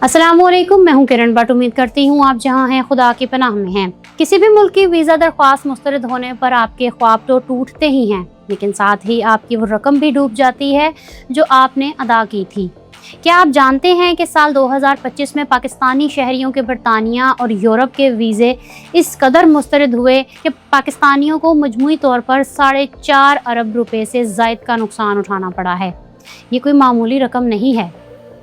अस्सलामुअलैकुम, मैं हूं किरण भट्ट। उम्मीद करती हूं आप जहां हैं खुदा की पनाह में हैं। किसी भी मुल्क की वीज़ा दरख्वास्त मुस्तरद होने पर आपके ख्वाब तो टूटते ही हैं, लेकिन साथ ही आपकी वो रकम भी डूब जाती है जो आपने अदा की थी। क्या आप जानते हैं कि साल 2025 में पाकिस्तानी शहरियों के बरतानिया और यूरोप के वीज़े इस कदर मुस्तरद हुए कि पाकिस्तानियों को मजमूई तौर पर 4.5 अरब रुपए से ज़ायद का नुकसान उठाना पड़ा है। ये कोई मामूली रकम नहीं है,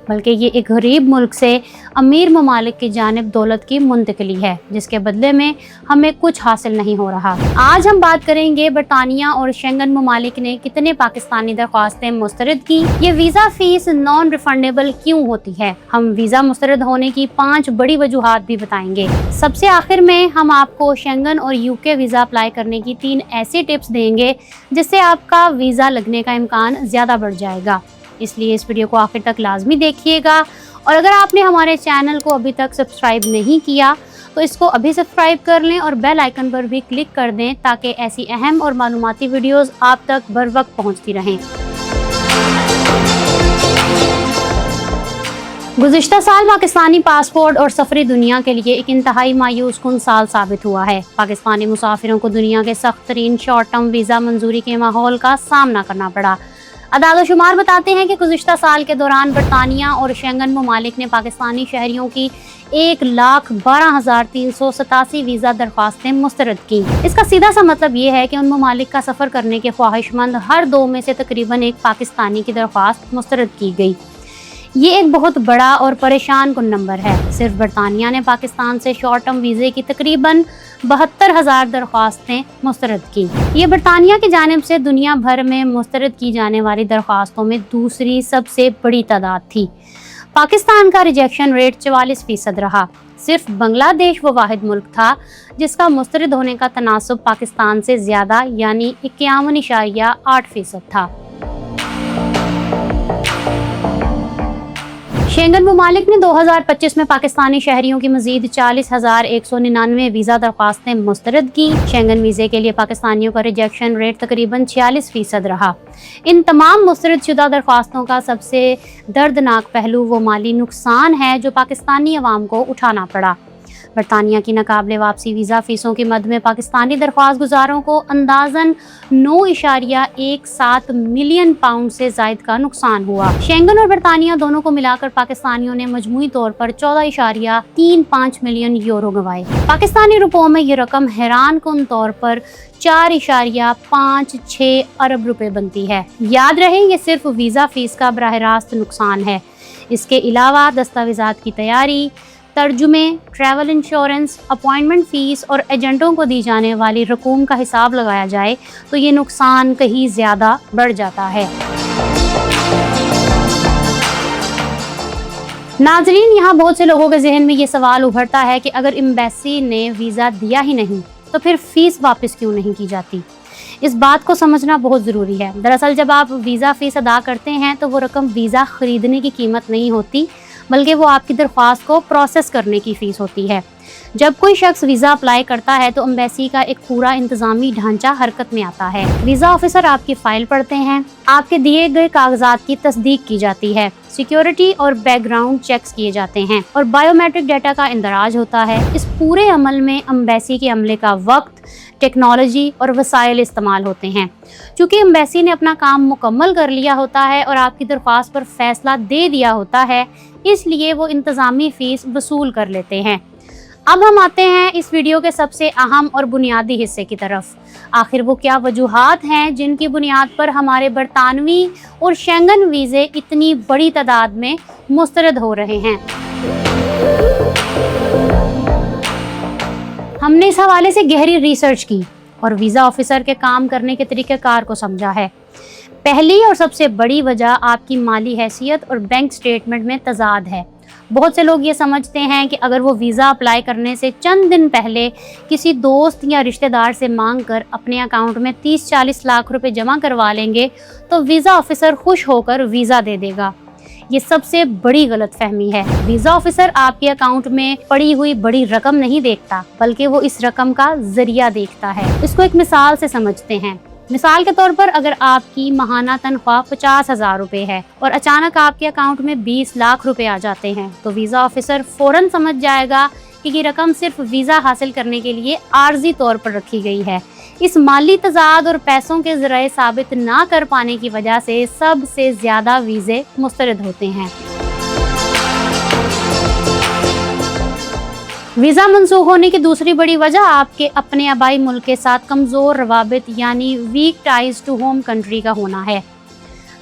बल्कि ये एक गरीब मुल्क से अमीर ममालिक की जानिब दौलत की मुंतकली है, जिसके बदले में हमें कुछ हासिल नहीं हो रहा। आज हम बात करेंगे बरतानिया और शेंगन ममालिक ने कितने पाकिस्तानी दरख्वास्तें मुस्तरद की, ये वीज़ा फीस नॉन रिफंडेबल क्यों होती है। हम वीज़ा मुस्तरद होने की 5 बड़ी वजूहात भी बताएंगे। सबसे आखिर में हम आपको शेंगन और यूके वीज़ा अप्लाई करने की 3 ऐसी टिप्स देंगे जिससे आपका वीज़ा लगने का इम्कान ज़्यादा बढ़ जाएगा। इसलिए इस वीडियो को आखिर तक लाजमी देखिएगा, और अगर आपने हमारे चैनल को अभी तक सब्सक्राइब नहीं किया तो इसको अभी सब्सक्राइब कर लें और बेल आइकन पर भी क्लिक कर दें ताकि ऐसी अहम और मालूमाती वीडियोस आप तक बर वक्त पहुँचती रहें। गुज़िश्ता साल पाकिस्तानी पासपोर्ट और सफरी दुनिया के लिए एक इंतहाई मायूस कुन साल साबित हुआ है। पाकिस्तानी मुसाफिरों को दुनिया के सख्त तरीन शॉर्ट टर्म वीज़ा मंजूरी के माहौल का सामना करना पड़ा। अदालत शुमार बताते हैं कि गुज़िश्ता साल के दौरान बरतानिया और शेंगन ममालिक ने पाकिस्तानी शहरियों की 1,12,387 वीज़ा दरख्वास्तें मुस्तरद की। इसका सीधा सा मतलब ये है कि उन ममालिक का सफ़र करने के ख्वाहिशमंद हर 2 में से तकरीबन एक पाकिस्तानी की दरख्वास्त मुस्तरद की गई। ये एक बहुत बड़ा और परेशान कुन नंबर है। सिर्फ बरतानिया ने पाकिस्तान से शॉर्ट टर्म वीज़े की तकरीबन 72,000 दरख्वास्तें मुस्तरद की। ये बरतानिया की जानिब से दुनिया भर में मुस्तरद की जाने वाली दरख्वास्तों में दूसरी सबसे बड़ी तादाद थी। पाकिस्तान का रिजेक्शन रेट 44% रहा। सिर्फ बांग्लादेश वो वाहिद मुल्क था जिसका मुस्तरद होने का तनासब पाकिस्तान से ज़्यादा यानी 51.8% था। शेंगन ममालिक ने 2025 में पाकिस्तानी शहरियों की मजीद 40,199 वीज़ा दरख्वास्तें मुस्तरद की। शेंगन वीज़े के लिए पाकिस्तानियों का रिजेक्शन रेट तकरीबन 46% रहा। इन तमाम मुस्तरद शुदा दरख्वास्तों का सबसे दर्दनाक पहलू वो माली नुकसान है जो पाकिस्तानी अवाम को उठाना पड़ा। बरतानिया की नाकाबिले वापसी वीज़ा फ़ीसों की मद में पाकिस्तानी दरख्वास्त गुजारों को अंदाज़न 9.17 मिलियन पाउंड से ज़ायद का नुकसान हुआ। शेंगन और बरतानिया दोनों को मिलाकर पाकिस्तानियों ने मजमूई तौर पर 14.35 मिलियन यूरो गंवाए। पाकिस्तानी रुपयों में ये रकम हैरान कुन तौर पर 4.56 अरब रुपए बनती है। याद रहे, ये सिर्फ वीज़ा फ़ीस का बराह रास्त नुकसान है। इसके अलावा दस्तावेज़ात की तैयारी, तर्जुमे, ट्रैवल इंश्योरेंस, अपॉइंटमेंट फ़ीस और एजेंटों को दी जाने वाली रकूम का हिसाब लगाया जाए तो ये नुकसान कहीं ज़्यादा बढ़ जाता है। नाज़रीन, यहाँ बहुत से लोगों के जहन में ये सवाल उभरता है कि अगर एम्बेसी ने वीज़ा दिया ही नहीं तो फिर फ़ीस वापस क्यों नहीं की जाती। इस बात को समझना बहुत ज़रूरी है। दरअसल जब आप वीज़ा फ़ीस अदा करते हैं तो वो रकम वीज़ा ख़रीदने की कीमत नहीं होती, बल्कि वो आपकी दरख्वास्त को प्रोसेस करने की फ़ीस होती है। जब कोई शख्स वीज़ा अप्लाई करता है तो एम्बेसी का एक पूरा इंतज़ामी ढांचा हरकत में आता है। वीज़ा ऑफिसर आपकी फ़ाइल पढ़ते हैं, आपके दिए गए कागजात की तस्दीक की जाती है, सिक्योरिटी और बैकग्राउंड चेक्स किए जाते हैं और बायोमेट्रिक डाटा का इंदराज होता है। इस पूरे अमल में एम्बेसी के अमले का वक्त, टेक्नोलॉजी और वसाइल इस्तेमाल होते हैं। चूँकि एम्बेसी ने अपना काम मुकम्मल कर लिया होता है और आपकी दरख्वास्त पर फैसला दे दिया होता है, इसलिए वो इंतज़ामी फ़ीस वसूल कर लेते हैं। अब हम आते हैं इस वीडियो के सबसे अहम और बुनियादी हिस्से की तरफ। आखिर वो क्या वजूहात हैं जिनकी बुनियाद पर हमारे बरतानवी और शेंगन वीज़े इतनी बड़ी तादाद में मुस्तरद हो रहे हैं। हमने इस हवाले से गहरी रिसर्च की और वीज़ा ऑफिसर के काम करने के तरीक़ेकार को समझा है। पहली और सबसे बड़ी वजह आपकी माली हैसियत और बैंक स्टेटमेंट में तज़ाद है। बहुत से लोग ये समझते हैं कि अगर वो वीज़ा अप्लाई करने से चंद दिन पहले किसी दोस्त या रिश्तेदार से मांग कर अपने अकाउंट में 30-40 लाख रुपए जमा करवा लेंगे तो वीज़ा ऑफिसर खुश होकर वीज़ा दे देगा। ये सबसे बड़ी गलतफहमी है। वीज़ा ऑफिसर आपके अकाउंट में पड़ी हुई बड़ी रकम नहीं देखता, बल्कि वो इस रकम का जरिया देखता है। इसको एक मिसाल से समझते हैं। मिसाल के तौर पर अगर आपकी माहाना तनख्वाह 50,000 रुपए है और अचानक आपके अकाउंट में 20 लाख रुपए आ जाते हैं, तो वीज़ा ऑफिसर फौरन समझ जाएगा कि ये रकम सिर्फ वीज़ा हासिल करने के लिए आर्जी तौर पर रखी गई है। इस माली तजाद और पैसों के ज़रिए साबित ना कर पाने की वजह से सबसे ज़्यादा वीज़े मुस्तरद होते हैं। वीज़ा मंसूख होने की दूसरी बड़ी वजह आपके अपने आबाई मुल्क के साथ कमज़ोर रवाबित यानी weak ties to home country का होना है।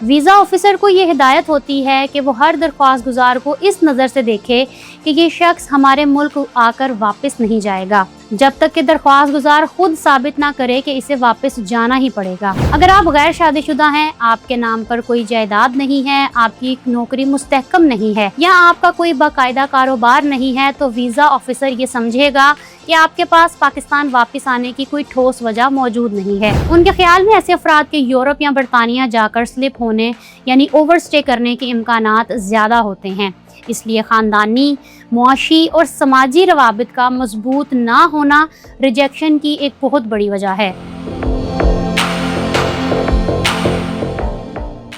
वीज़ा ऑफिसर को ये हिदायत होती है कि वो हर दरख्वास्त गुजार को इस नज़र से देखे कि ये शख्स हमारे मुल्क आकर वापस नहीं जाएगा, जब तक कि दरख्वास्त गुजार खुद साबित ना करे कि इसे वापस जाना ही पड़ेगा। अगर आप गैर शादीशुदा हैं, आपके नाम पर कोई जायदाद नहीं है, आपकी नौकरी मुस्तहकम नहीं है या आपका कोई बाकायदा कारोबार नहीं है, तो वीज़ा ऑफिसर ये समझेगा कि आपके पास पाकिस्तान वापस आने की कोई ठोस वजह मौजूद नहीं है। उनके ख्याल में ऐसे अफराद के यूरोप या बरतानिया जाकर स्लिप होने यानी ओवरस्टे करने के इम्कानात ज़्यादा होते हैं। इसलिए ख़ानदानी, मुआशी और समाजी रवाबित का मजबूत ना होना रिजेक्शन की एक बहुत बड़ी वजह है।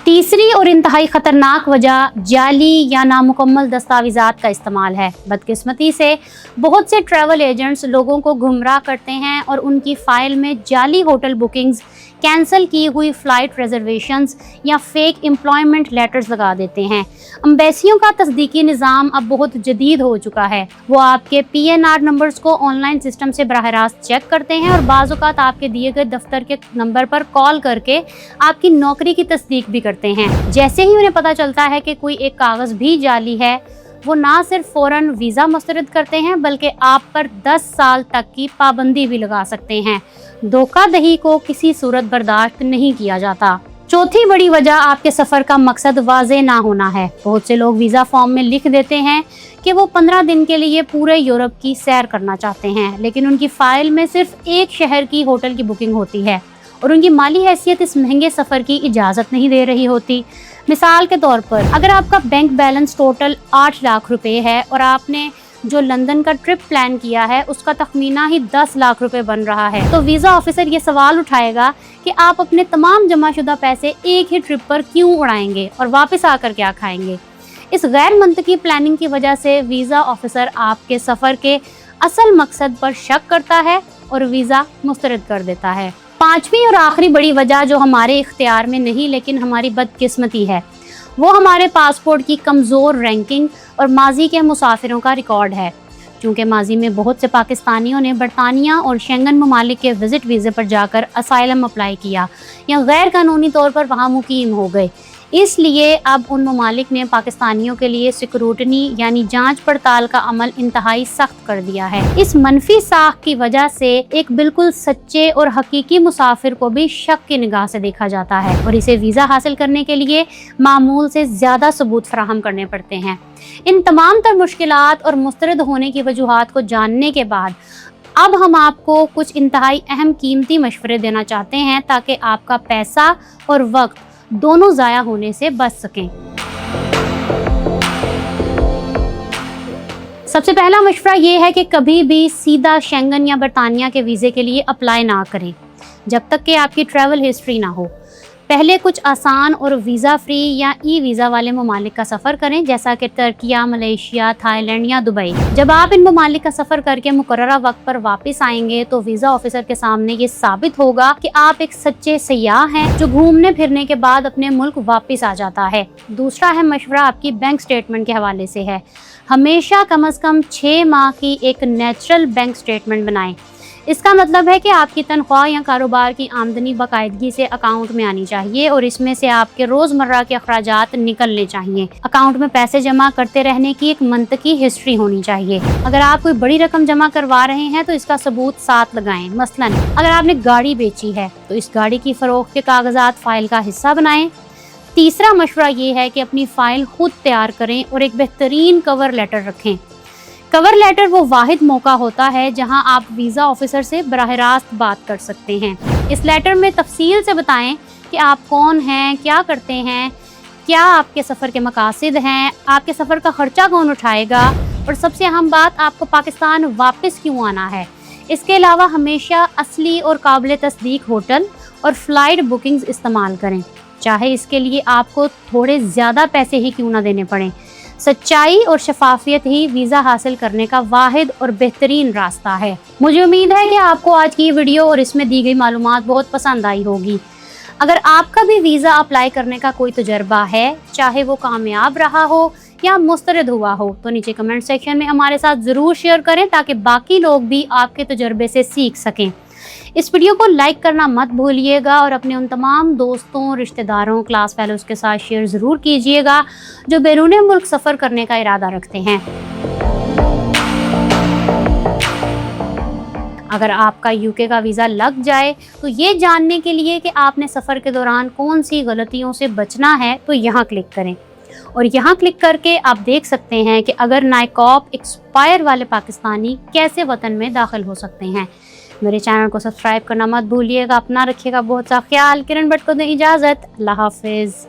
तीसरी और इंतहाई ख़तरनाक वजह जाली या नामुकम्मल दस्तावेज़ात का इस्तेमाल है। बदकिस्मती से बहुत से ट्रैवल एजेंट्स लोगों को गुमराह करते हैं और उनकी फ़ाइल में जाली होटल बुकिंग्स, कैंसिल की हुई फ़्लाइट रिजर्वेशंस या फेक एम्प्लॉयमेंट लेटर्स लगा देते हैं। एम्बेसियों का तस्दीकी निज़ाम अब बहुत जदीद हो चुका है। वो आपके PNR नंबर्स को ऑनलाइन सिस्टम से बराह रास्त चेक करते हैं और बाज़ औक़ात आपके दिए गए दफ्तर के नंबर पर कॉल करके आपकी नौकरी की तस्दीक भी करते हैं। जैसे ही उन्हें पता चलता है कि कोई एक कागज़ भी जाली है, वो ना सिर्फ फ़ौरन वीज़ा मुस्तरद करते हैं बल्कि आप पर 10 साल तक की पाबंदी भी लगा सकते हैं। धोखाधड़ी को किसी सूरत बर्दाश्त नहीं किया जाता। चौथी बड़ी वजह आपके सफ़र का मकसद वाज़े ना होना है। बहुत से लोग वीज़ा फॉर्म में लिख देते हैं कि वो 15 दिन के लिए पूरे यूरोप की सैर करना चाहते हैं, लेकिन उनकी फ़ाइल में सिर्फ एक शहर की होटल की बुकिंग होती है और उनकी माली हैसियत इस महंगे सफ़र की इजाज़त नहीं दे रही होती। मिसाल के तौर पर अगर आपका बैंक बैलेंस टोटल 8 लाख रुपए है और आपने जो लंदन का ट्रिप प्लान किया है उसका तखमीना ही 10 लाख रुपए बन रहा है, तो वीज़ा ऑफिसर ये सवाल उठाएगा कि आप अपने तमाम जमाशुदा पैसे एक ही ट्रिप पर क्यों उड़ाएंगे और वापस आकर क्या खाएंगे। इस गैर मंतकी प्लानिंग की वजह से वीज़ा ऑफिसर आपके सफ़र के असल मकसद पर शक करता है और वीज़ा मुस्तरद कर देता है। पांचवी और आखिरी बड़ी वजह जो हमारे इख्तियार में नहीं लेकिन हमारी बदकिस्मती है, वो हमारे पासपोर्ट की कमज़ोर रैंकिंग और माजी के मुसाफिरों का रिकॉर्ड है। क्योंकि माजी में बहुत से पाकिस्तानियों ने बरतानिया और शेंगन ममालिक के विज़िट वीज़े पर जाकर असाइलम अप्लाई किया या गैर कानूनी तौर पर वहाँ मुकीम हो गए, इसलिए अब उन ममालिक ने पाकिस्तानियों के लिए सिक्रूटनी यानी जांच पड़ताल का अमल इंतहाई सख्त कर दिया है। इस मनफी साख की वजह से एक बिल्कुल सच्चे और हकीकी मुसाफिर को भी शक की निगाह से देखा जाता है और इसे वीज़ा हासिल करने के लिए मामूल से ज़्यादा सबूत फराहम करने पड़ते हैं। इन तमाम तर मुश्किलात और मुस्तरद होने की वजूहात को जानने के बाद अब हम आपको कुछ इंतहाई अहम कीमती मशवरे देना चाहते हैं ताकि आपका पैसा और वक्त दोनों ज़ाया होने से बच सकें। सबसे पहला मशवरा ये है कि कभी भी सीधा शेंगन या बरतानिया के वीज़े के लिए अप्लाई ना करें जब तक कि आपकी ट्रैवल हिस्ट्री ना हो। पहले कुछ आसान और वीज़ा फ्री या ई वीज़ा वाले ममालिक का सफ़र करें, जैसा कि तुर्किया, मलेशिया, थाईलैंड या दुबई। जब आप इन ममालिक का सफ़र करके मुकर्ररा वक्त पर वापस आएंगे तो वीज़ा ऑफिसर के सामने ये साबित होगा कि आप एक सच्चे सयाह हैं जो घूमने फिरने के बाद अपने मुल्क वापस आ जाता है। दूसरा अहम मशवरा आपकी बैंक स्टेटमेंट के हवाले से है। हमेशा कम अज़ कम 6 माह की एक नेचुरल बैंक स्टेटमेंट बनाएं। इसका मतलब है कि आपकी तनख्वाह या कारोबार की आमदनी बाकायदगी से अकाउंट में आनी चाहिए और इसमें से आपके रोज़मर्रा के अखराजात निकलने चाहिए। अकाउंट में पैसे जमा करते रहने की एक मंतकी हिस्ट्री होनी चाहिए। अगर आप कोई बड़ी रकम जमा करवा रहे हैं तो इसका सबूत साथ लगाएं। मसलन अगर आपने गाड़ी बेची है तो इस गाड़ी की फ़रोख्त के कागजात फ़ाइल का हिस्सा बनाएं। तीसरा मशवरा ये है कि अपनी फ़ाइल खुद तैयार करें और एक बेहतरीन कवर लेटर रखें। कवर लेटर वो वाहिद मौका होता है जहां आप वीज़ा ऑफिसर से बराह रास्त बात कर सकते हैं। इस लेटर में तफसील से बताएं कि आप कौन हैं, क्या करते हैं, क्या आपके सफ़र के मकासद हैं, आपके सफ़र का ख़र्चा कौन उठाएगा और सबसे अहम बात, आपको पाकिस्तान वापस क्यों आना है। इसके अलावा हमेशा असली और काबिल तस्दीक होटल اور فلائٹ بکنگز استعمال کریں، چاہے اس کے لیے آپ کو تھوڑے زیادہ پیسے ہی کیوں نہ دینے پڑیں۔ سچائی اور شفافیت ہی ویزا حاصل کرنے کا واحد اور بہترین راستہ ہے۔ مجھے امید ہے کہ آپ کو آج کی یہ ویڈیو اور اس میں دی گئی معلومات بہت پسند آئی ہوگی۔ اگر آپ کا بھی ویزا اپلائی کرنے کا کوئی تجربہ ہے، چاہے وہ کامیاب رہا ہو یا مسترد ہوا ہو، تو نیچے کمنٹ سیکشن میں ہمارے ساتھ ضرور شیئر کریں تاکہ باقی لوگ بھی آپ کے تجربے سے سیکھ سکیں۔ اس ویڈیو کو لائک کرنا مت بھولیے گا اور اپنے ان تمام دوستوں، رشتہ داروں، کلاس فیلوز کے ساتھ شیئر ضرور کیجیے گا جو بیرون ملک سفر کرنے کا ارادہ رکھتے ہیں۔ اگر آپ کا UK کا ویزا لگ جائے تو یہ جاننے کے لیے کہ آپ نے سفر کے دوران کون سی غلطیوں سے بچنا ہے تو یہاں کلک کریں، اور یہاں کلک کر کے آپ دیکھ سکتے ہیں کہ اگر نائکاپ ایکسپائر والے پاکستانی کیسے وطن میں داخل ہو سکتے ہیں۔ میرے چینل کو سبسکرائب کرنا مت بھولیے گا۔ اپنا رکھیے گا بہت سا خیال۔ کرن بٹ کو دیں اجازت۔ اللہ حافظ۔